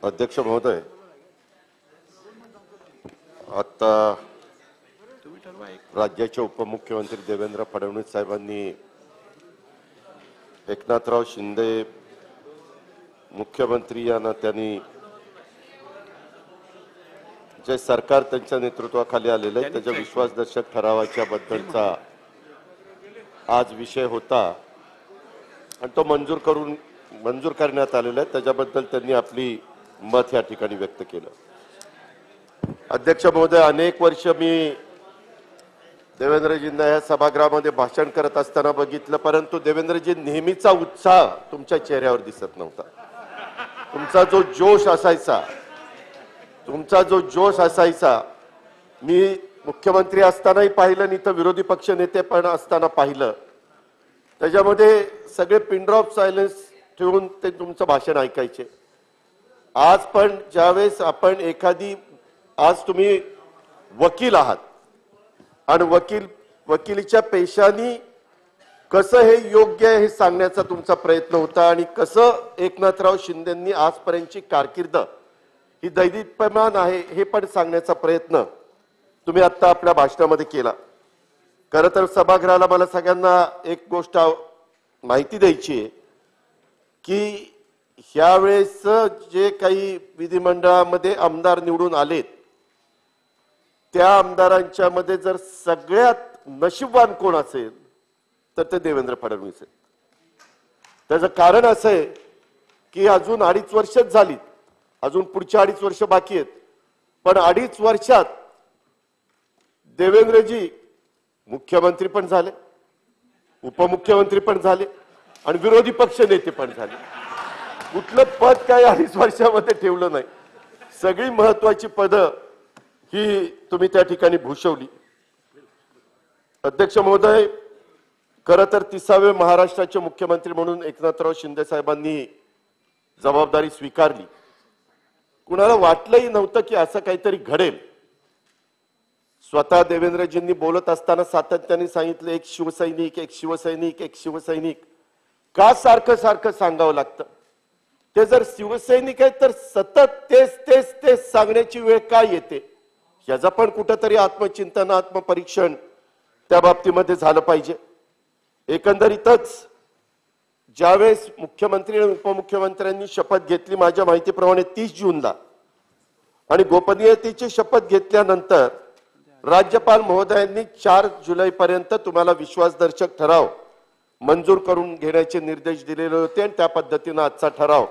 अध्यक्ष महोदय, आता राज्याचे उपमुख्यमंत्री देवेंद्र फडणवीस साहेबांनी एकनाथराव शिंदे मुख्यमंत्री यांना त्यांनी जे सरकार त्यांच्या नेतृत्वाखाली आलेले आहे त्याच्या विश्वासदर्शक ठरावाच्या बद्दलचा आज विषय होता आणि तो मंजूर करण्यात आलेला आहे। त्याच्याबद्दल त्यांनी आपली मत या ठिकाणी व्यक्त केलं। अध्यक्ष महोदय, अनेक वर्ष मी देवेंद्रजींना या सभागृहामध्ये भाषण करत असताना बघितलं, परंतु देवेंद्रजी नेहमीचा उत्साह तुमच्या चेहऱ्यावर दिसत नव्हता। तुमचा जो जोश असायचा मी मुख्यमंत्री असतानाही पाहिलं आणि इथं विरोधी पक्ष नेते पण असताना पाहिलं। त्याच्यामध्ये सगळे पिन ड्रॉप सायलेन्स ठेवून ते तुमचं भाषण ऐकायचे। आज पण ज्यावेळेस आपण आज तुम्ही वकील आहात आणि वकिलीच्या पेशाने कसं हे योग्य आहे हे सांगण्याचा तुमचा प्रयत्न होता आणि कसं एकनाथराव शिंदेंनी आजपर्यंतची कारकीर्द ही दैदिप्यमान आहे हे पण सांगण्याचा प्रयत्न तुम्ही आता आपल्या भाषणामध्ये केला। खरं तर सभागृहाला मला सगळ्यांना एक गोष्ट माहिती द्यायची आहे की ह्यावेळेस जे काही विधिमंडळामध्ये आमदार निवडून आलेत त्या आमदारांच्या मध्ये जर सगळ्यात नशीबवान कोण असेल तर ते देवेंद्र फडणवीस आहेत। त्याचं कारण असं आहे की अजून 2.5 वर्षच झालीत, अजून पुढची 2.5 वर्ष बाकी आहेत, पण 2.5 वर्षात देवेंद्रजी मुख्यमंत्री पण झाले, उपमुख्यमंत्री पण झाले आणि विरोधी पक्ष नेते पण झाले। कुठलं पद काय 2.5 वर्षामध्ये ठेवलं नाही। सगळी महत्वाची पदं ही तुम्ही त्या ठिकाणी भूषवली। अध्यक्ष महोदय, खरं तर 30वे महाराष्ट्राचे मुख्यमंत्री म्हणून एकनाथराव शिंदे साहेबांनी जबाबदारी स्वीकारली। कुणाला वाटलंही नव्हतं की असं काहीतरी घडेल। स्वतः देवेंद्रजींनी बोलत असताना सातत्याने सांगितलं एक शिवसैनिक, एक शिवसैनिक, एक शिवसैनिक। का सारखं सांगावं लागतं? ते जर शिवसैनिक आहेत तर सतत तेच सांगण्याची वेळ काय येते? याचा पण कुठेतरी आत्मचिंतन, आत्मपरीक्षण त्या बाबतीमध्ये झालं पाहिजे। एकंदरीतच ज्यावेळेस मुख्यमंत्री आणि उपमुख्यमंत्र्यांनी शपथ घेतली माझ्या माहितीप्रमाणे 30 जूनला आणि गोपनीयतेची शपथ घेतल्यानंतर राज्यपाल महोदयांनी 4 जुलैपर्यंत तुम्हाला विश्वासदर्शक ठराव मंजूर करून घेण्याचे निर्देश दिलेले होते आणि त्या पद्धतीने आजचा ठराव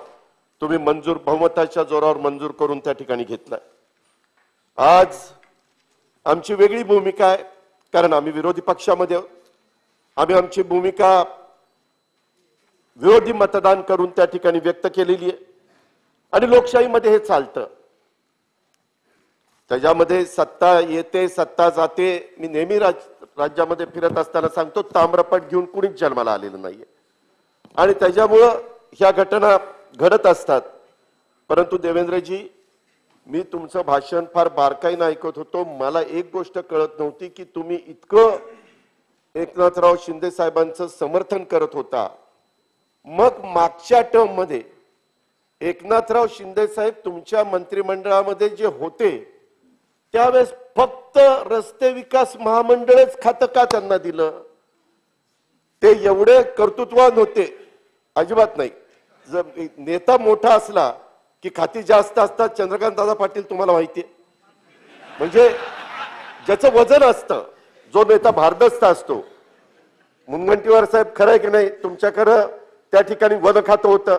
तुम्ही बहुमताच्या जोरावर मंजूर करून त्या ठिकाणी घेतलाय। आज आमची वेगळी भूमिका आहे कारण आम्ही विरोधी पक्षामध्ये आहोत। आम्ही आमची भूमिका विरोधी मतदान करून त्या ठिकाणी व्यक्त केलेली आहे आणि लोकशाहीमध्ये हे चालतं। त्याच्यामध्ये सत्ता येते सत्ता जाते। मी नेहमी राज्यामध्ये फिरत असताना सांगतो ताम्रपट घेऊन कुणीच जन्माला आलेलं नाहीये आणि त्याच्यामुळं ह्या घटना घडत असतात। परंतु देवेंद्रजी, मी तुमचं भाषण फार बारकाईने ऐकत होतो। मला एक गोष्ट कळत नव्हती की तुम्ही इतकं एकनाथराव शिंदे साहेबांचं समर्थन करत होता, मग मागच्या टर्म मध्ये एकनाथराव शिंदे साहेब तुमच्या मंत्रिमंडळामध्ये जे होते त्यावेळेस फक्त रस्ते विकास महामंडळच खातं का त्यांना दिलं? ते एवढे कर्तृत्ववान होते? अजिबात नाही। जर नेता मोठा असला की खाती जास्त असतात। चंद्रकांत दादा पाटील तुम्हाला माहितीये, म्हणजे ज्याचं वजन असतं, जो नेता भारदस्त असतो। मुनगंटीवार साहेब, खरं आहे की नाही? तुमच्याकडे त्या ठिकाणी वन खातं होतं,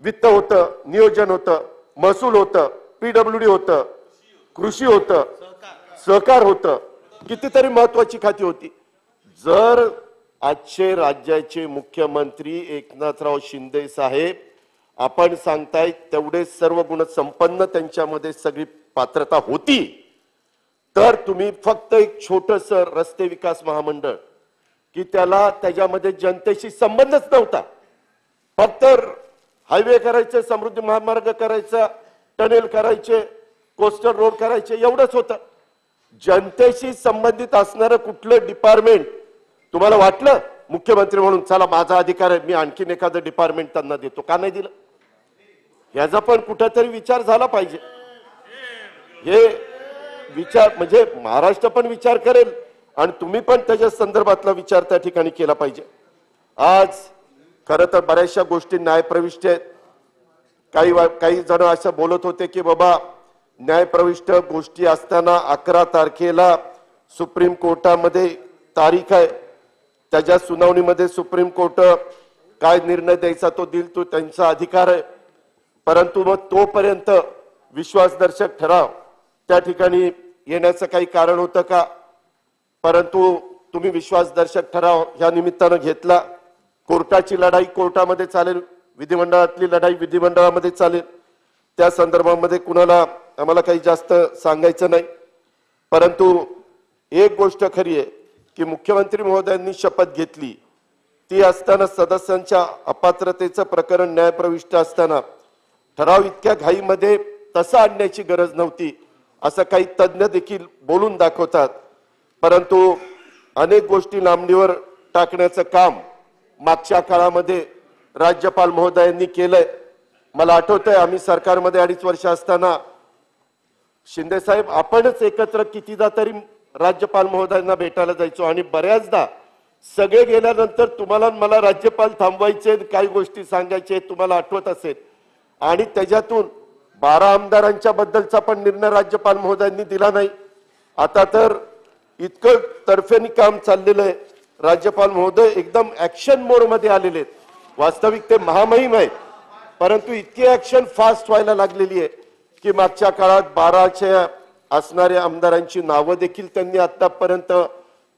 वित्त होतं, नियोजन होतं, महसूल होतं, PWD होतं, कृषी होतं, सहकार होतं, कितीतरी महत्वाची खाती होती। जर आजचे राज्याचे मुख्यमंत्री एकनाथराव शिंदे साहेब आपण सांगताय तेवढे सर्व गुण संपन्न त्यांच्यामध्ये सगळी पात्रता होती, तर तुम्ही फक्त एक छोटंसं रस्ते विकास महामंडळ की त्याच्यामध्ये जनतेशी संबंधच नव्हता, फक्त हायवे करायचे, समृद्धी महामार्ग करायचा, टनेल करायचे, कोस्टल रोड करायचे, एवढंच होतं। जनतेशी संबंधित असणारं कुठलं डिपार्टमेंट तुम्हाला वाटलं मुख्यमंत्री म्हणून चला माझा अधिकार आहे मी आणखीन एखादं डिपार्टमेंट त्यांना देतो? का नाही दिलं? याचा पण कुठेतरी विचार झाला पाहिजे। हे विचार म्हणजे महाराष्ट्र पण विचार करेल आणि तुम्ही पण त्याच्या संदर्भातला विचार त्या ठिकाणी केला पाहिजे। आज खरं तर बऱ्याचशा गोष्टी न्यायप्रविष्ट आहेत। काही जण असं बोलत होते की बाबा न्यायप्रविष्ट गोष्टी असताना 11 तारखेला सुप्रीम कोर्टामध्ये तारीख आहे, त्याच्या सुनावणीमध्ये सुप्रीम कोर्ट काय निर्णय द्यायचा तो देईल, तो त्यांचा अधिकार आहे। परंतु मग तोपर्यंत विश्वासदर्शक ठराव त्या ठिकाणी येण्याचं काही कारण होतं का? परंतु तुम्ही विश्वासदर्शक ठराव या निमित्तानं घेतला। कोर्टाची लढाई कोर्टामध्ये चालेल, विधिमंडळातली लढाई विधिमंडळामध्ये चालेल, त्या संदर्भामध्ये कुणाला आम्हाला काही जास्त सांगायचं नाही। परंतु एक गोष्ट खरी आहे की मुख्यमंत्री महोदयांनी शपथ घेतली ती असताना सदस्यांच्या अपात्रतेचं प्रकरण न्यायप्रविष्ट असताना ठराव इतक्या घाईमध्ये तसा आणण्याची गरज नव्हती असं काही तज्ञ देखील बोलून दाखवतात। परंतु अनेक गोष्टी लांबणीवर टाकण्याचं काम मागच्या काळामध्ये राज्यपाल महोदयांनी केलंय। मला आठवतंय आम्ही सरकारमध्ये 2.5 वर्ष असताना शिंदे साहेब आपणच एकत्र कितीदा तरी राज्यपाल महोदयांना भेटायला जायचो आणि बऱ्याचदा सगळे गेल्यानंतर तुम्हाला मला राज्यपाल थांबवायचे, काही गोष्टी सांगायचे तुम्हाला आठवत असेल, आणि त्याच्यातून 12 आमदारांच्या बद्दलचा पण निर्णय राज्यपाल महोदयांनी दिला नाही। आता तर इतकं तर्फेनी काम चाललेलं आहे, राज्यपाल महोदय एकदम ऍक्शन मोड मध्ये आलेले आहेत। वास्तविक ते महामहिम आहेत, परंतु इतकी ऍक्शन फास्ट व्हायला लागलेली आहे की मागच्या काळात 12च्या असणाऱ्या आमदारांची नावं देखील त्यांनी आतापर्यंत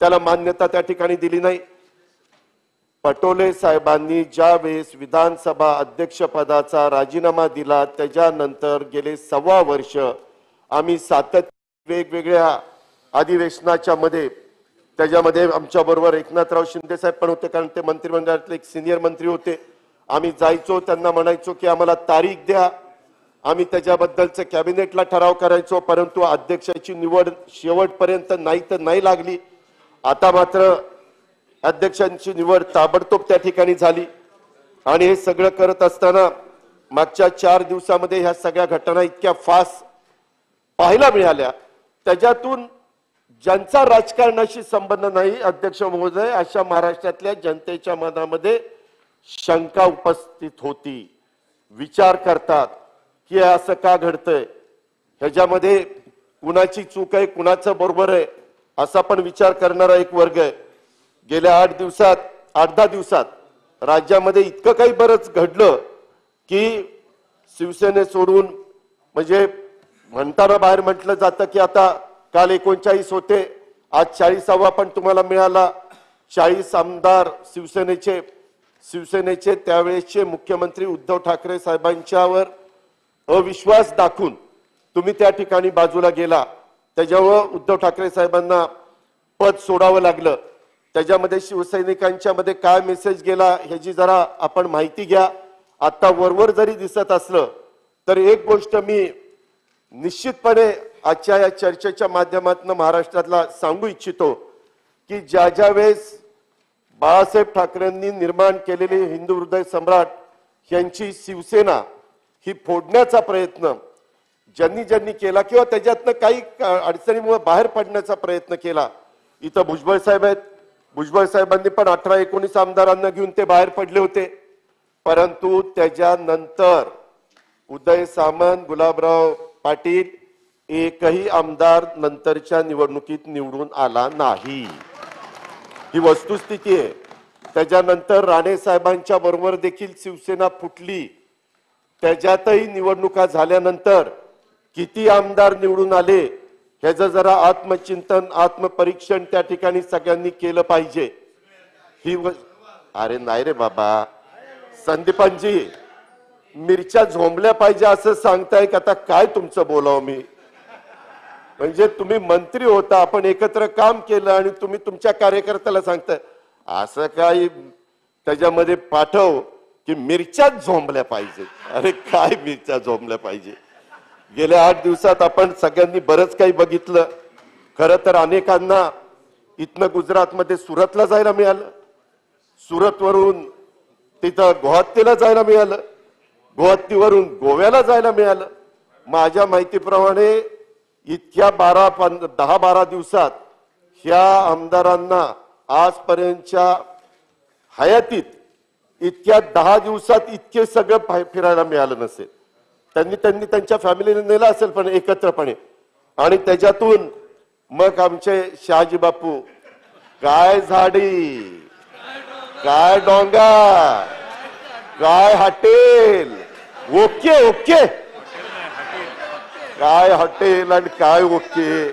त्याला मान्यता त्या ठिकाणी दिली नाही। पटोले साहेबांनी ज्या वेळेस विधानसभा अध्यक्षपदाचा राजीनामा दिला त्याच्यानंतर गेले 1.25 वर्ष आम्ही सातत्याने वेगवेगळ्या अधिवेशनाच्या मध्ये त्याच्यामध्ये आमच्या बरोबर एकनाथराव शिंदे साहेब पण होते, कारण ते मंत्रिमंडळातले एक सिनियर मंत्री होते। आम्ही जायचो, त्यांना म्हणायचो की आम्हाला तारीख द्या, आम्ही त्याच्याबद्दलचं कॅबिनेटला ठराव करायचो, परंतु अध्यक्षाची निवड शेवटपर्यंत नाही तर नाही लागली। आता मात्र अध्यक्षांची निवड ताबडतोब त्या ठिकाणी झाली आणि हे सगळं करत असताना मागच्या 4 दिवसामध्ये ह्या सगळ्या घटना इतक्या फास्ट पाहायला मिळाल्या, त्याच्यातून ज्यांचा राजकारणाशी संबंध नाही अध्यक्ष महोदय अशा महाराष्ट्रातल्या जनतेच्या मनामध्ये शंका उपस्थित होती। विचार करतात की असं का घडतंय, ह्याच्यामध्ये कुणाची चूक आहे कुणाचं बरोबर आहे असा पण विचार करणारा एक वर्ग आहे। गेल्या 8-10 दिवसात राज्यामध्ये इतकं काही बरंच घडलं की शिवसेने सोडून म्हणजे म्हणताना बाहेर म्हटलं जातं की आता काल 39 होते, आज 40वा पण तुम्हाला मिळाला। 40 आमदार शिवसेनेचे त्यावेळेसचे मुख्यमंत्री उद्धव ठाकरे साहेबांच्यावर अविश्वास दाखवून तुम्ही त्या ठिकाणी बाजूला गेला, त्याच्यावर उद्धव ठाकरे साहेबांना पद सोडावं लागलं। त्याच्यामध्ये शिवसैनिकांच्या मध्ये काय मेसेज गेला ह्याची जरा आपण माहिती घ्या। आता वरवर जरी दिसत असलं तर एक गोष्ट मी निश्चितपणे आजच्या या चर्चेच्या माध्यमातून महाराष्ट्रातला सांगू इच्छितो की ज्या वेळेस बाळासाहेब ठाकरेंनी निर्माण केलेली हिंदू हृदय सम्राट यांची शिवसेना ही फोडण्याचा प्रयत्न ज्यांनी केला किंवा त्याच्यातनं काही अडचणीमुळे बाहेर पडण्याचा प्रयत्न केला, इथं भुजबळ साहेब आहेत, भुजबळ साहेबांनी पण 18-19 आमदारांना घेऊन ते बाहेर पडले होते। परंतु त्याच्यानंतर उदय सामंत, गुलाबराव पाटील एकही आमदार नंतरच्या निवडणुकीत निवडून आला नाही, ही वस्तुस्थिती आहे। त्याच्यानंतर राणे साहेबांच्या बरोबर देखील शिवसेना फुटली, त्याच्यातही निवडणुका झाल्यानंतर किती आमदार निवडून आले ह्याचं जरा आत्मचिंतन आत्मपरीक्षण त्या ठिकाणी सगळ्यांनी केलं पाहिजे। ही अरे नाही रे बाबा संदीपांजी, मिरच्या झोंबल्या पाहिजे असं सांगताय की आता काय तुमचं बोलावं मी? म्हणजे तुम्ही मंत्री होता, आपण एकत्र काम केलं आणि तुम्ही तुमच्या कार्यकर्त्याला सांगताय असं काही त्याच्यामध्ये पाठव की मिरच्याच झोंबल्या पाहिजे। अरे काय मिरच्या झोंबल्या पाहिजे? गेल्या 8 दिवसात आपण सगळ्यांनी बरंच काही बघितलं। खरं तर अनेकांना इथनं गुजरातमध्ये सुरतला जायला मिळालं, सुरतवरून तिथं गुवाहाटीला जायला मिळालं, गुवाहाटीवरून गोव्याला जायला मिळालं. माझ्या माहितीप्रमाणे इतक्या 10-12 दिवसात ह्या आमदारांना आजपर्यंतच्या हयातीत इतक्या 10 दिवसात इतके सगळं फिरायला मिळालं नसेल. त्यांनी त्यांच्या फॅमिलीने नेलं असेल पण एकत्रपणे. आणि त्याच्यातून मग आमचे शहाजी बापू, काय झाडी, काय डोंगर, काय हॉटेल, ओके ओके, काय हॉटेल आणि काय ओके.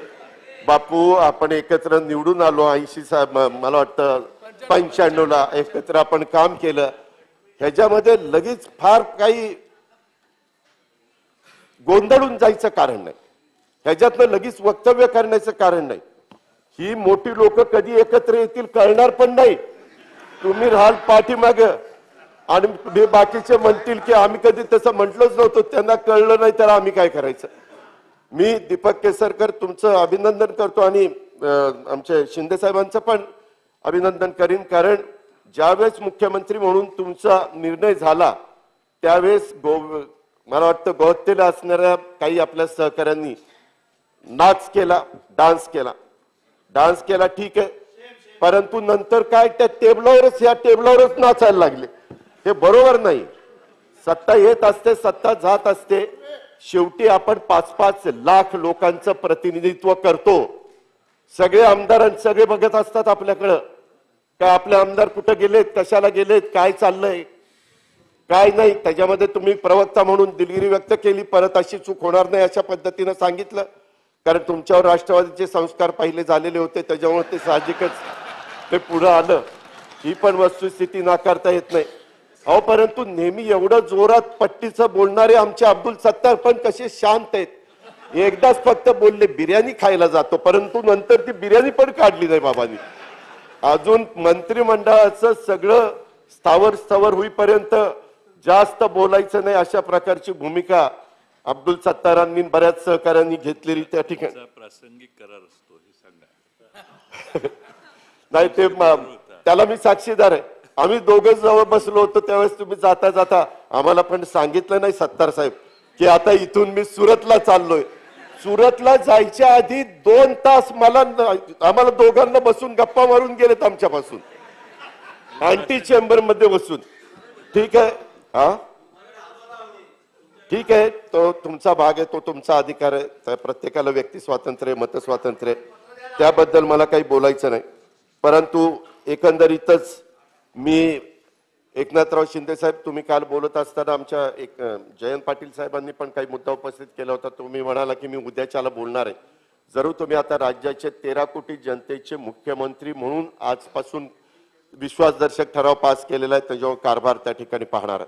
बापू आपण एकत्र निवडून आलो 80 मला वाटतं 95ला एकत्र आपण काम केलं. ह्याच्यामध्ये लगेच फार काही गोंधळून जायचं कारण नाही, ह्याच्यातनं लगेच वक्तव्य करण्याचं कारण नाही. ही मोठी लोक कधी एकत्र येतील कळणार पण नाही. तुम्ही राहाल पाठीमाग आणि बाकीचे म्हणतील की आम्ही कधी तसं म्हटलंच नव्हतं, त्यांना कळलं नाही तर आम्ही काय करायचं. मी दीपक केसरकर तुमचं अभिनंदन करतो आणि आमचे शिंदे साहेबांचं पण अभिनंदन करीन. कारण ज्यावेळेस मुख्यमंत्री म्हणून तुमचा निर्णय झाला त्यावेळेस मला वाटतं गुवाहाटीला असणाऱ्या काही आपल्या सहकाऱ्यांनी नाच केला, डान्स केला, ठीक आहे. परंतु नंतर काय त्या टेबलावरच नाचायला लागले. हे बरोबर नाही. सत्ता येत असते, सत्ता जात असते. शेवटी आपण 5-5 लाख लोकांचं प्रतिनिधित्व करतो. सगळे आमदार सगळे बघत असतात आपल्याकडं का आपले आमदार कुठे गेलेत, कशाला गेलेत, काय चाललंय, काय नाही. त्याच्यामध्ये तुम्ही प्रवक्ता म्हणून दिलगिरी व्यक्त केली, परत अशी चूक होणार नाही अशा पद्धतीने सांगितलं. कारण तुमच्यावर राष्ट्रवादीचे संस्कार पहिले झालेले होते, त्याच्यामुळे ते साहजिकच ते पुढे आलं. ही पण वस्तुस्थिती नाकारता येत नाही. अहो परंतु नेहमी एवढं जोरात पट्टीचं बोलणारे आमचे अब्दुल सत्तार पण कसे शांत आहेत. एकदाच फक्त बोलले बिर्याणी खायला जातो, परंतु नंतर ती बिर्याणी पण काढली नाही बाबांनी. अजून मंत्रिमंडळाचं सगळं स्थावर होईपर्यंत जास्त बोलायचं नाही अशा प्रकारची भूमिका अब्दुल सत्तारांनी बऱ्याच सहकाऱ्यांनी घेतलेली त्या ठिकाणी. प्रासंगिक करार असतो हे सांगा. नाही ते त्याला मी साक्षीदार आहे. आम्ही दोघं जवळ बसलो होतो त्यावेळेस तुम्ही जाता जाता आम्हाला पण सांगितलं नाही सत्तार साहेब की आता इथून मी सुरतला चाललोय. सुरतला जायच्या आधी 2 तास आम्हाला दोघांना बसून गप्पा मारून गेलेत आमच्यापासून अँटी चेंबर मध्ये बसून. ठीक आहे, हा ठीक आहे, तो तुमचा भाग आहे, तो तुमचा अधिकार आहे. प्रत्येकाला व्यक्ती स्वातंत्र्य, मत स्वातंत्र्य, त्याबद्दल मला काही बोलायचं नाही. परंतु एकंदरीतच मी एकनाथराव शिंदे साहेब, तुम्ही काल बोलत असताना आमच्या जयंत पाटील साहेबांनी पण काही मुद्दा उपस्थित केला होता. तुम्ही म्हणाला की मी उद्याच्याला बोलणार आहे. जरूर तुम्ही आता राज्याचे 13 कोटी जनतेचे मुख्यमंत्री म्हणून आजपासून विश्वासदर्शक ठराव पास केलेला आहे, त्याच्यावर कारभार त्या ठिकाणी पाहणार.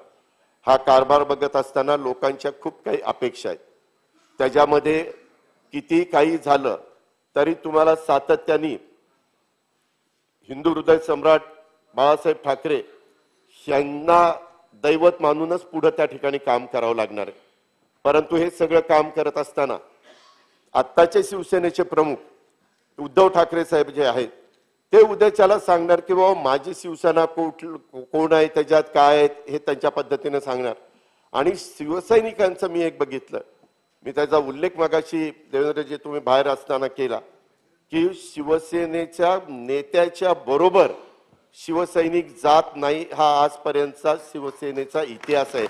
हा कारभार बघत असताना लोकांच्या खूप काही अपेक्षा आहेत. त्याच्यामध्ये किती काही झालं तरी तुम्हाला सातत्याने हिंदू हृदय सम्राट बाळासाहेब ठाकरे यांना दैवत मानूनच पुढे त्या ठिकाणी काम करावं लागणार आहे. परंतु हे सगळं काम करत असताना आत्ताचे शिवसेनेचे प्रमुख उद्धव ठाकरे साहेब जे आहेत ते उद्याच्याला सांगणार की बाबा माझी शिवसेना कोण आहे, त्याच्यात काय आहे, हे त्यांच्या पद्धतीने सांगणार. आणि शिवसैनिकांचं मी एक बघितलं, मी त्याचा उल्लेख मगाशी देवेंद्रजी तुम्ही बाहेर असताना केला की शिवसेनेच्या नेत्याच्या बरोबर शिवसैनिक जात नाही, हा आजपर्यंतचा शिवसेनेचा इतिहास आहे.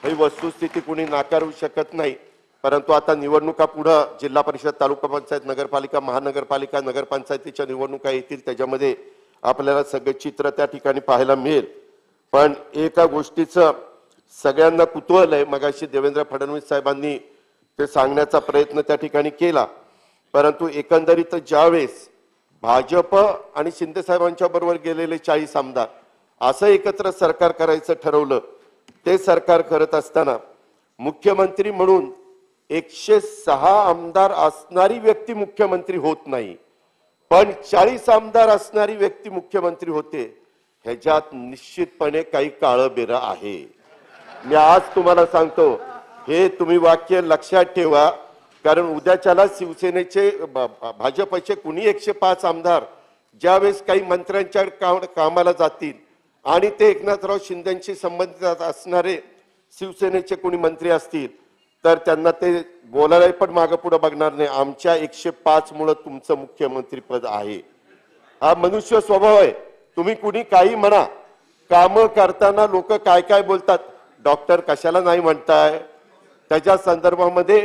ही वस्तुस्थिती कोणी नाकारू शकत नाही. परंतु आता निवडणुका पुढे जिल्हा परिषद, तालुका पंचायत, नगरपालिका, महानगरपालिका, नगरपंचायतीच्या निवडणुका येतील. त्याच्यामध्ये आपल्याला सगळे चित्र त्या ठिकाणी पाहायला मिळेल. पण एका गोष्टीचं सगळ्यांना कुतूहल आहे, मगाशी देवेंद्र फडणवीस साहेबांनी ते सांगण्याचा प्रयत्न त्या ठिकाणी केला. परंतु एकंदरीत ज्यावेळेस भाजप आणि शिंदे साहेबांच्या बरोबर गेलेले 40 आमदार असं एकत्र सरकार करायचं ठरवलं, ते सरकार करत असताना मुख्यमंत्री म्हणून 106 आमदार असणारी व्यक्ती मुख्यमंत्री होत नाही, पण 40 आमदार असणारी व्यक्ती मुख्यमंत्री होते. ह्याच्यात निश्चितपणे काही काळबेरं आहे. मी आज तुम्हाला सांगतो, हे तुम्ही वाक्य लक्षात ठेवा. कारण उद्याच्याला शिवसेनेचे भाजपचे कुणी 105 आमदार ज्यावेळेस काही मंत्र्यांच्या कामाला जातील आणि ते एकनाथराव शिंदेशी संबंधित असणारे शिवसेनेचे कोणी मंत्री असतील तर त्यांना ते बोलायला पण मागं पुढे बघणार नाही. आमच्या 105 मुळे तुमचं मुख्यमंत्री पद आहे. हा मनुष्य स्वभाव आहे. तुम्ही कुणी काही म्हणा, काम करताना लोक काय काय बोलतात, डॉक्टर कशाला नाही म्हणताय, त्याच्या संदर्भामध्ये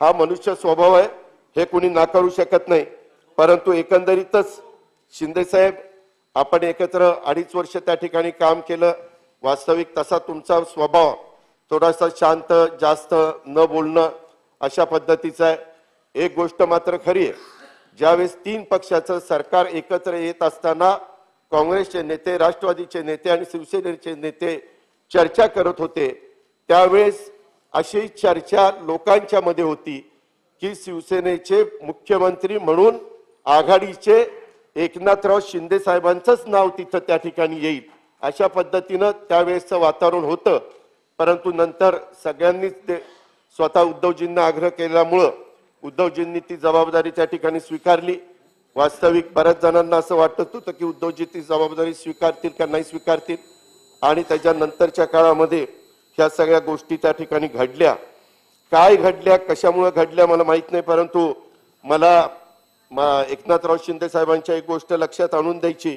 हा मनुष्य स्वभाव आहे, हे कुणी नाकारू शकत नाही. परंतु एकंदरीतच शिंदे साहेब, आपण एकत्र 2.5 वर्ष त्या ठिकाणी काम केलं. वास्तविक तसा तुमचा स्वभाव थोडासा शांत, जास्त न बोलणं अशा पद्धतीचा आहे. एक गोष्ट मात्र खरी आहे, ज्यावेळेस 3 पक्षाचं सरकार एकत्र येत असताना काँग्रेसचे नेते, राष्ट्रवादीचे नेते आणि शिवसेनेचे नेते चर्चा करत होते, त्यावेळेस अशी चर्चा लोकांच्या मध्ये होती की शिवसेनेचे मुख्यमंत्री म्हणून आघाडीचे एकनाथराव शिंदे साहेबांचंच नाव तिथं त्या ठिकाणी येईल, अशा पद्धतीनं त्यावेळेसचं वातावरण होतं. परंतु नंतर सगळ्यांनीच ते स्वतः उद्धवजींना आग्रह केल्यामुळं उद्धवजींनी ती जबाबदारी त्या ठिकाणी स्वीकारली. वास्तविक बऱ्याच जणांना असं वाटत होतं की उद्धवजी ती जबाबदारी स्वीकारतील का नाही स्वीकारतील, आणि त्याच्यानंतरच्या काळामध्ये ह्या सगळ्या गोष्टी त्या ठिकाणी घडल्या. काय घडल्या, कशामुळे घडल्या मला माहित नाही, परंतु मला एकनाथराव शिंदे साहेबांच्या एक गोष्ट लक्षात आणून द्यायची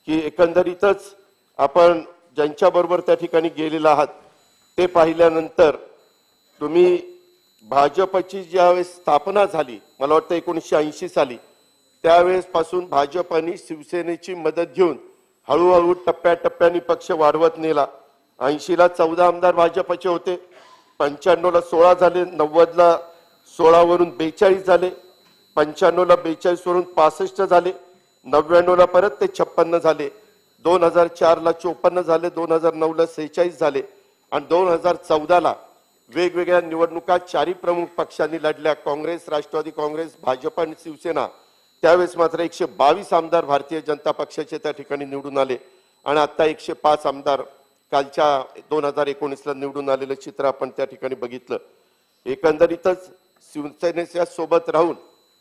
की एकंदरीतच आपण ज्यांच्या बरोबर त्या ठिकाणी गेलेला आहात ते पाहिल्यानंतर तुम्ही भाजपची ज्यावेळेस स्थापना झाली, मला वाटतं 1980 साली, त्यावेळेस पासून भाजपने शिवसेनेची मदत घेऊन हळूहळू टप्प्याटप्प्याने पक्ष वाढवत नेला. 80ला 14 आमदार भाजपचे होते, 95ला 16 झाले, 90ला 16 वरून 42 झाले, 95ला 42 वरून 65 झाले, 99ला परत ते 56 झाले, 2004ला 54 झाले, 2009ला 46 झाले आणि 2014ला वेगवेगळ्या निवडणुका 4 प्रमुख पक्षांनी लढल्या, काँग्रेस, राष्ट्रवादी काँग्रेस, भाजप आणि शिवसेना. त्यावेळेस मात्र 122 आमदार भारतीय जनता पक्षाचे त्या ठिकाणी निवडून आले आणि आता 105 आमदार कालच्या 2019ला निवडून आलेलं चित्र आपण त्या ठिकाणी बघितलं. एकंदरीतच शिवसेनेच्या सोबत राहून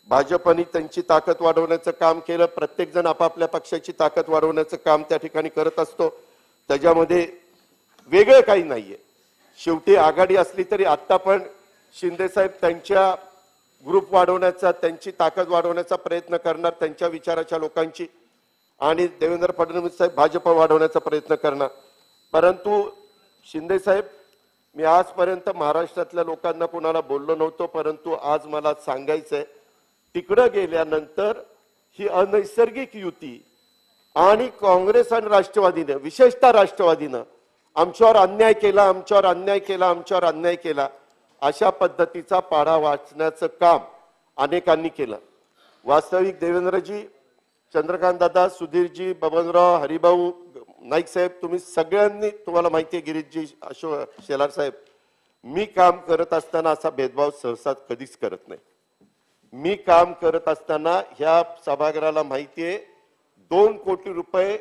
भाजपने त्यांची ताकद वाढवण्याचं काम केलं. प्रत्येक जण आपापल्या पक्षाची ताकद वाढवण्याचं काम त्या ठिकाणी करत असतो, त्याच्यामध्ये वेगळं काही नाहीये. शेवटी आघाडी असली तरी आता पण शिंदे साहेब त्यांच्या ग्रुप वाढवण्याचा, त्यांची ताकद वाढवण्याचा प्रयत्न करणार, त्यांच्या विचाराच्या लोकांची, आणि देवेंद्र फडणवीस साहेब भाजप वाढवण्याचा प्रयत्न करणार. परंतु शिंदे साहेब, मी आजपर्यंत महाराष्ट्रातल्या लोकांना कोणाला बोललो नव्हतो, परंतु आज मला सांगायचंय, तिकडं गेल्यानंतर ही अनैसर्गिक युती आणि काँग्रेस आणि राष्ट्रवादीने, विशेषतः राष्ट्रवादीनं आमच्यावर अन्याय केला, आमच्यावर अन्याय केला, आमच्यावर अन्याय केला, अशा पद्धतीचा पाढा वाचण्याचं काम अनेकांनी केलं. वास्तविक देवेंद्रजी, चंद्रकांत दादा, सुधीरजी, बबनराव, हरिभाऊ, नाईक साहेब, तुम्ही सगळ्यांनी, तुम्हाला माहिती आहे, गिरीशजी, अशोक शेलार साहेब, मी काम करत असताना असा भेदभाव सहसा कधीच करत नाही. मी काम करत असताना ह्या सभागृहाला माहिती आहे 2 कोटी रुपये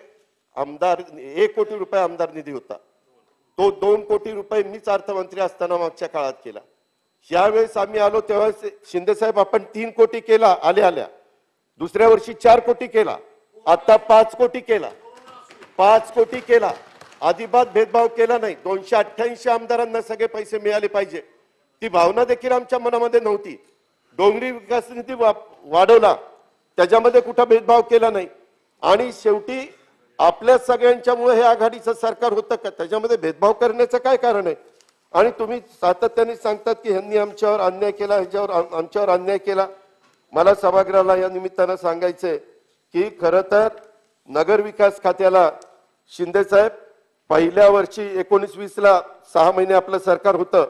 आमदार, 1 कोटी रुपये आमदार निधी होता, तो 2 कोटी रुपये मीच अर्थमंत्री असताना मागच्या काळात केला. यावेळेस आम्ही आलो तेव्हा शिंदे साहेब आपण 3 कोटी केला आल्या, दुसऱ्या वर्षी 4 कोटी केला, आता 5 कोटी केला, 5 कोटी केला. अजिबात भेदभाव केला नाही. 288 आमदारांना सगळे पैसे मिळाले पाहिजे, ती भावना देखील आमच्या मनामध्ये नव्हती. डोंगरी विकास निधी वाढवला, त्याच्यामध्ये कुठं भेदभाव केला नाही. आणि शेवटी आपल्या सगळ्यांच्यामुळे हे आघाडीचं सरकार होतं का, त्याच्यामध्ये भेदभाव करण्याचं काय कारण आहे? आणि तुम्ही सातत्याने सांगतात की ह्यांनी आमच्यावर अन्याय केला, ह्याच्यावर आमच्यावर अन्याय केला. मला सभागृहाला या निमित्तानं सांगायचंय की खरं तर नगर विकास खात्याला शिंदे साहेब पहिल्या वर्षी 19-20ला 6 महिने आपलं सरकार होतं,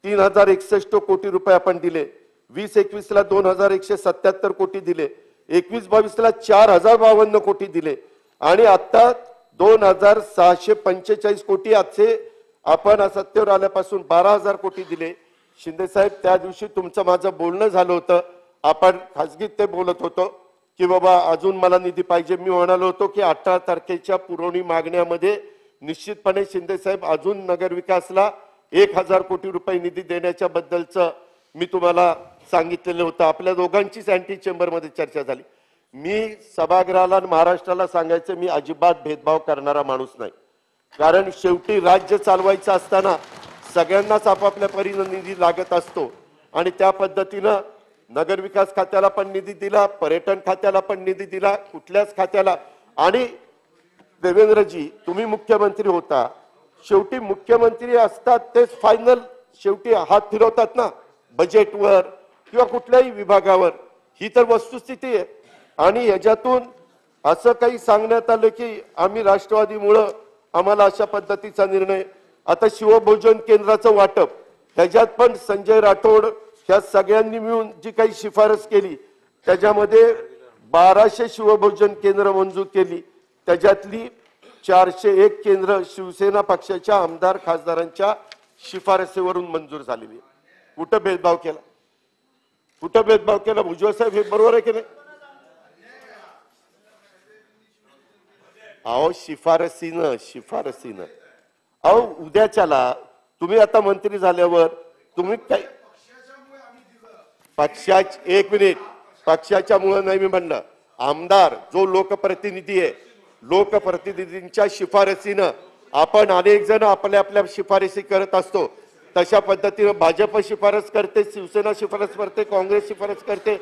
3061 कोटी रुपये आपण दिले. 20-21ला 2177 कोटी दिले, 21-22ला 4052 कोटी दिले आणि आता 2645 कोटी आजचे आपण सत्तेवर आल्यापासून 12000 कोटी दिले. शिंदे साहेब, त्या दिवशी तुमचं माझं बोलणं झालं होतं, आपण खासगीत ते बोलत होतो की बाबा अजून मला निधी पाहिजे. मी म्हणालो होतो की 18 तारखेच्या पुरवणी मागण्यामध्ये निश्चितपणे शिंदे साहेब अजून नगर विकासला 1000 कोटी रुपये निधी देण्याच्या बद्दलचं मी तुम्हाला सांगितलेलं होतं. आपल्या दोघांचीच अँटी चेंबर मध्ये चर्चा झाली. मी सभागृहाला आणि महाराष्ट्राला सांगायचं, मी अजिबात भेदभाव करणारा माणूस नाही. कारण शेवटी राज्य चालवायचं असताना सगळ्यांनाच आपापल्या परीनं निधी लागत असतो आणि त्या पद्धतीनं नगरविकास खात्याला पण निधी दिला, पर्यटन खात्याला पण निधी दिला, कुठल्याच खात्याला. आणि देवेंद्रजी तुम्ही मुख्यमंत्री होता, शेवटी मुख्यमंत्री असतात तेच फायनल शेवटी हात फिरवतात ना बजेटवर किंवा कुठल्याही विभागावर. ही तर वस्तुस्थिती आहे. आणि याच्यातून असं काही सांगण्यात आलं की आम्ही राष्ट्रवादीमुळं आम्हाला अशा पद्धतीचा निर्णय. आता शिवभोजन केंद्राचं वाटप ह्याच्यात पण संजय राठोड ह्या सगळ्यांनी मिळून जी काही शिफारस केली त्याच्यामध्ये 1200 शिवभोजन केंद्र मंजूर केली. त्याच्यातली 401 केंद्र शिवसेना पक्षाच्या आमदार खासदारांच्या शिफारसीवरून मंजूर झालेली. कुठं भेदभाव केला? कुठं भेदभाव केला? भुजबळ साहेब हे बरोबर आहे की नाही? अहो शिफारसीनं अहो उद्याच्याला तुम्ही आता मंत्री झाल्यावर तुम्ही काय एक मिनिट पक्षाच्या मुळे नाही मी म्हणलं, आमदार जो लोकप्रतिनिधी आहे लोकप्रतिनिधींच्या शिफारसीनं आपण अनेक जण आपल्या आपल्या शिफारसी करत असतो. तशा पद्धतीनं भाजप शिफारस करते, शिवसेना शिफारस करते, काँग्रेस शिफारस करते,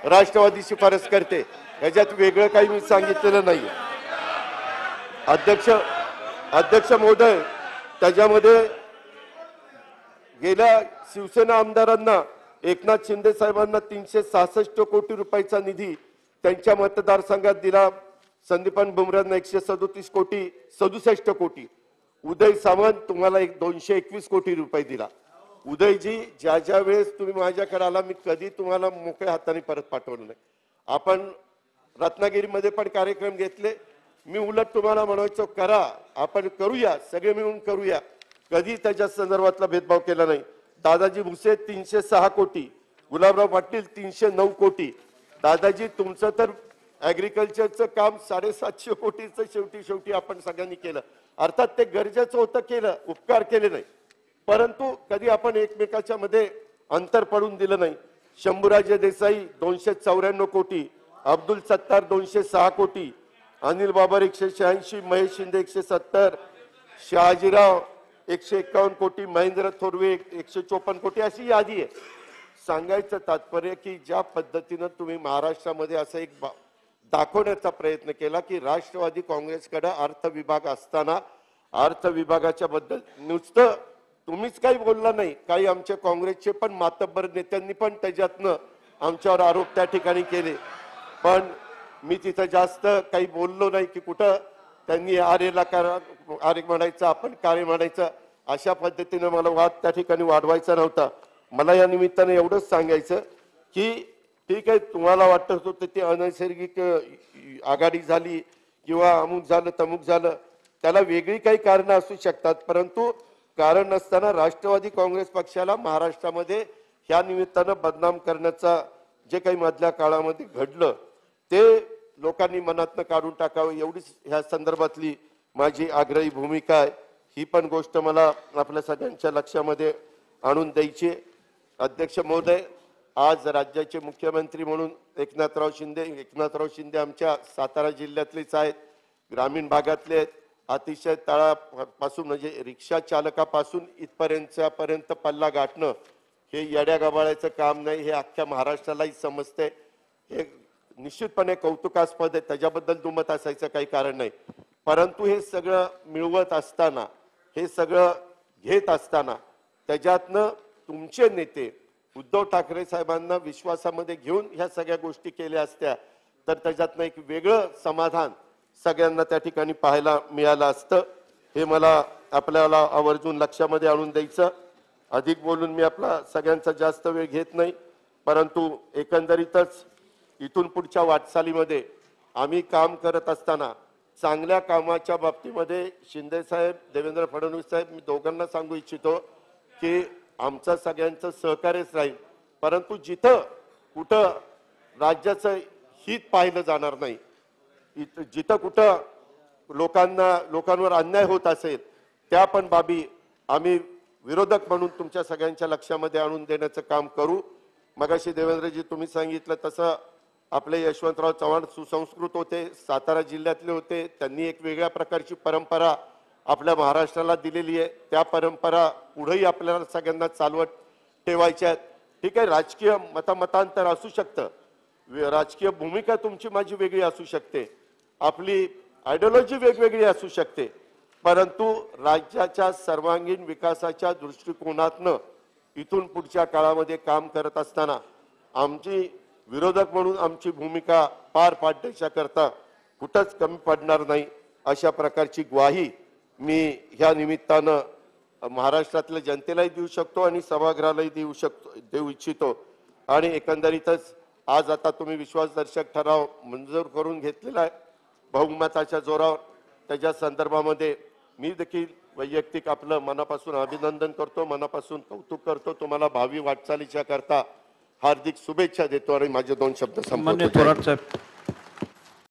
राष्ट्रवादी शिफारस करते. ह्याच्यात वेगळं काही मी सांगितलेलं नाही. अध्यक्ष महोदय, त्याच्यामध्ये गेल्या शिवसेना आमदारांना एकनाथ शिंदे साहेबांना 366 कोटी रुपयाचा निधी त्यांच्या मतदारसंघात दिला. संदीपान बुमरांना 137 कोटी. उदय सामंत तुम्हाला 221 कोटी रुपये दिला. उदयजी, ज्या वेळेस तुम्ही माझ्याकडे आला मी कधी तुम्हाला मोकळ्या हाताने परत पाठवलं नाही. आपण रत्नागिरीमध्ये पण कार्यक्रम घेतले. मी उलट तुम्हाला म्हणायचो करा, आपण करूया, सगळे मिळून करूया. कधी त्याच्या संदर्भातला भेदभाव केला नाही. दादाजी भुसे 306 कोटी, गुलाबराव पाटील 309 कोटी. दादाजी तुमचं तर ऍग्रिकल्चरचं काम 750 कोटीचं शेवटी आपण सगळ्यांनी केलं. अर्थात ते गरजेचं होतं, केलं, उपकार केले नाही, परंतु कधी आपण एकमेकाच्या मध्ये अंतर पडून दिलं नाही. शंभूराजे देसाई 294 कोटी, अब्दुल सत्तार 206 कोटी, अनिल बाबर 186, महेश शिंदे 170, शहाजीराव 151 कोटी, महेंद्र थोरवे 154 कोटी. अशी यादी आहे. सांगायचं तात्पर्य की ज्या पद्धतीनं तुम्ही महाराष्ट्रामध्ये असं एक दाखवण्याचा प्रयत्न केला की राष्ट्रवादी काँग्रेसकडे अर्थ विभाग असताना अर्थ विभागाच्या बद्दल नुसतं तुम्हीच काही बोलला नाही, काही आमच्या काँग्रेसचे पण मातब्बर नेत्यांनी पण त्याच्यातनं आमच्यावर आरोप त्या ठिकाणी केले. पण मी तिथं जास्त काही बोललो नाही की कुठं त्यांनी आर्यला आर्य म्हणायचं, आपण कार्य म्हणायचं, अशा पद्धतीने मला वाद त्या ठिकाणी वाढवायचा नव्हता. मला या निमित्ताने एवढंच सांगायचं की ठीक आहे, तुम्हाला वाटत होतं ते अनैसर्गिक आघाडी झाली किंवा अमुक झालं तमुक झालं, त्याला वेगळी काही कारणं असू शकतात, परंतु कारण नसताना राष्ट्रवादी काँग्रेस पक्षाला महाराष्ट्रामध्ये ह्या निमित्तानं बदनाम करण्याचा जे काही मधल्या काळामध्ये घडलं ते लोकांनी मनातनं काढून टाकावं, एवढीच ह्या संदर्भातली माझी आग्रही भूमिका आहे. ही पण गोष्ट मला आपल्या सगळ्यांच्या लक्षामध्ये आणून द्यायची. अध्यक्ष महोदय, आज राज्याचे मुख्यमंत्री म्हणून एकनाथराव शिंदे आमच्या सातारा जिल्ह्यातलेच आहेत, ग्रामीण भागातले आहेत. अतिशय तळापासून म्हणजे रिक्षा चालकापासून इथपर्यंत पल्ला गाठणं हे येड्या गबाळाचं काम नाही, हे अख्ख्या महाराष्ट्रालाही समजते. हे निश्चितपणे कौतुकास्पद आहे, त्याच्याबद्दल दुमत असायचं काही कारण नाही. परंतु हे सगळं मिळवत असताना, हे सगळं घेत असताना त्याच्यातनं तुमचे नेते उद्धव ठाकरे साहेबांना विश्वासामध्ये घेऊन ह्या सगळ्या गोष्टी केल्या असत्या तर त्याच्यातनं एक वेगळं समाधान सगळ्यांना त्या ठिकाणी पाहायला मिळालं असतं. हे मला आपल्याला आवर्जून लक्षामध्ये आणून द्यायचं. अधिक बोलून मी आपला सगळ्यांचा जास्त वेळ घेत नाही, परंतु एकंदरीतच इथून पुढच्या वाटचालीमध्ये आम्ही काम करत असताना चांगल्या कामाच्या बाबतीमध्ये शिंदे साहेब, देवेंद्र फडणवीस साहेब, मी दोघांना सांगू इच्छितो की आमचं सगळ्यांचं सहकार्यच राहील, परंतु जिथं कुठं राज्याचं हित पाहिलं जाणार नाही, जिथं कुठं लोकांवर अन्याय होत असेल त्या पण बाबी आम्ही विरोधक म्हणून तुमच्या सगळ्यांच्या लक्षामध्ये आणून देण्याचं काम करू. मगाशी देवेंद्रजी तुम्ही सांगितलं तसं आपले यशवंतराव चव्हाण सुसंस्कृत होते, सातारा जिल्ह्यातले होते, त्यांनी एक वेगळ्या प्रकारची परंपरा आपल्या महाराष्ट्राला दिलेली आहे त्या परंपरा पुढेही आपल्याला सगळ्यांना चालवत ठेवायच्या आहेत. ठीक आहे, राजकीय मतांतर असू शकतं, राजकीय भूमिका तुमची माझी वेगळी असू शकते, आपली आयडिओलॉजी वेगवेगळी असू शकते, परंतु राज्याच्या सर्वांगीण विकासाच्या दृष्टिकोनातनं इथून पुढच्या काळामध्ये काम करत असताना आमची विरोधक म्हणून आमची भूमिका पार पाडण्याच्या करता कुठंच कमी पडणार नाही अशा प्रकारची ग्वाही मी ह्या निमित्तानं महाराष्ट्रातल्या जनतेलाही देऊ शकतो आणि सभागृहालाही देऊ इच्छितो. आणि एकंदरीतच आज आता तुम्ही विश्वासदर्शक ठराव मंजूर करून घेतलेला आहे बहुमताच्या जोरावर. त्याच्या संदर्भामध्ये मी देखील वैयक्तिक आपलं मनापासून अभिनंदन करतो, मनापासून कौतुक करतो. तुम्हाला भावी वाटचालीच्या करता हार्दिक शुभेच्छा देतो आणि माझे 2 शब्द माननीय संपवतो. थोरात साहेब.